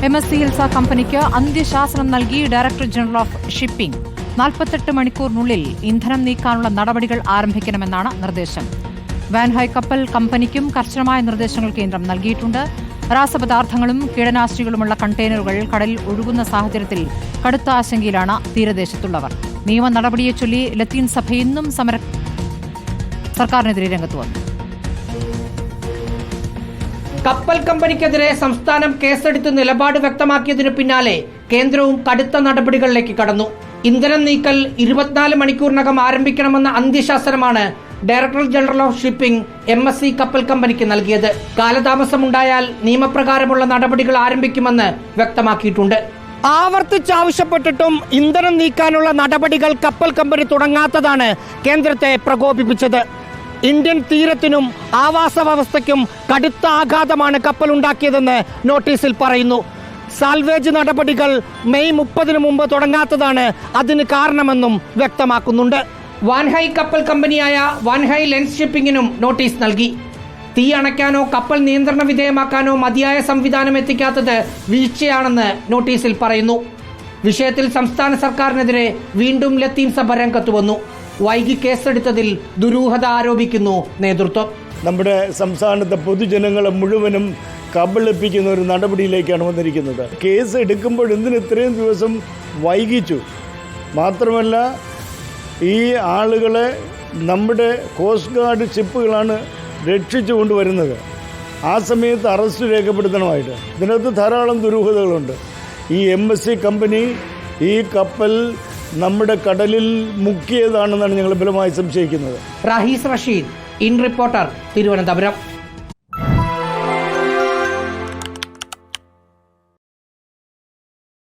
MSC Hills കമ്പനിക്ക് അന്ത്യശാസനം നൽകി director general of shipping. 48 മണിക്കൂറിനുള്ളിൽ ഇന്ധനം നീക്കാനുള്ള നടപടികൾ ആരംഭിക്കണമെന്നാണ് നിർദ്ദേശം. വാൻഹൈ കപ്പൽ കമ്പനിക്കും കർശനമായ നിർദ്ദേശങ്ങൾ കേന്ദ്രം നൽകിയിട്ടുണ്ട്. രാസപദാർത്ഥങ്ങളും കീടനാശിനികളുമുള്ള കണ്ടെയ്നറുകൾ കടലിൽ ഒഴുകുന്ന സാഹചര്യത്തിൽ കടുത്ത ആശങ്കയിലാണ് തീരദേശത്തുള്ളവർ. നിയമ നടപടിയെ ചൊല്ലി ലത്തീൻ സഭ ഇന്നും സർക്കാരിനെതിരെ രംഗത്ത് വന്നു. കപ്പൽ കമ്പനിക്കെതിരെ സംസ്ഥാനം കേസെടുത്ത് നിലപാട് വ്യക്തമാക്കിയതിനു പിന്നാലെ കേന്ദ്രവും കടുത്ത നടപടികളിലേക്ക് കടന്നു. ഇന്ധനം നീക്കൽ 24 മണിക്കൂറിനകം ആരംഭിക്കണമെന്ന അന്ത്യശാസനമാണ് director general of shipping MSC കപ്പൽ കമ്പനിക്ക് നൽകിയത്. കാലതാമസമുണ്ടായാൽ നിയമപ്രകാരമുള്ള നടപടികൾ ആരംഭിക്കുമെന്ന് വ്യക്തമാക്കിയിട്ടുണ്ട്. ആവർത്തിച്ചാവശ്യപ്പെട്ടിട്ടും ഇന്ധനം നീക്കാനുള്ള നടപടികൾ കപ്പൽ കമ്പനി തുടങ്ങാത്തതാണ് കേന്ദ്രത്തെ പ്രകോപിപ്പിച്ചത്. ഇന്ത്യൻ തീരത്തിനും ആവാസ വ്യവസ്ഥയ്ക്കും കടുത്ത ആഘാതമാണ് കപ്പലുണ്ടാക്കിയതെന്ന് നോട്ടീസിൽ പറയുന്നു. സാൽവേജ് നടപടികൾ മെയ് 30 മുമ്പ് തുടങ്ങാത്തതാണ് അതിന് കാരണമെന്നും വ്യക്തമാക്കുന്നുണ്ട്. വാൻഹൈ കപ്പൽ കമ്പനിയായ വാൻഹൈ ലെൻസ് ഷിപ്പിംഗിനും നോട്ടീസ് നൽകി. തീ അണയ്ക്കാനോ കപ്പൽ നിയന്ത്രണ വിധേയമാക്കാനോ മതിയായ സംവിധാനം എത്തിക്കാത്തത് വീഴ്ചയാണെന്ന് നോട്ടീസിൽ പറയുന്നു. വിഷയത്തിൽ സംസ്ഥാന സർക്കാരിനെതിരെ വീണ്ടും ലത്തീൻ സഭ രംഗത്ത് വന്നു. വൈകി കേസെടുത്തതിൽ ദുരൂഹത ആരോപിക്കുന്നു നേതൃത്വം. നമ്മുടെ സംസ്ഥാനത്തെ പൊതുജനങ്ങളെ മുഴുവനും കബളിപ്പിക്കുന്ന ഒരു നടപടിയിലേക്കാണ് വന്നിരിക്കുന്നത്. കേസ് എടുക്കുമ്പോൾ എന്തിന് ഇത്രയും ദിവസം വൈകിച്ചു? മാത്രമല്ല, ഈ ആളുകളെ നമ്മുടെ കോസ്റ്റ് ഗാർഡ് ഷിപ്പുകളാണ് രക്ഷിച്ചു കൊണ്ടുവരുന്നത്. ആ സമയത്ത് അറസ്റ്റ് രേഖപ്പെടുത്തണമായിട്ട്. ഇതിനകത്ത് ധാരാളം ദുരൂഹതകളുണ്ട്. ഈ MSC കമ്പനി ഈ കപ്പൽ നമ്മുടെ കടലിൽ മുക്കിയതാണെന്നാണ് ഞങ്ങൾ ബലമായി സംശയിക്കുന്നത്. Rahees Rasheed, in reporter, Thiruvananthapuram.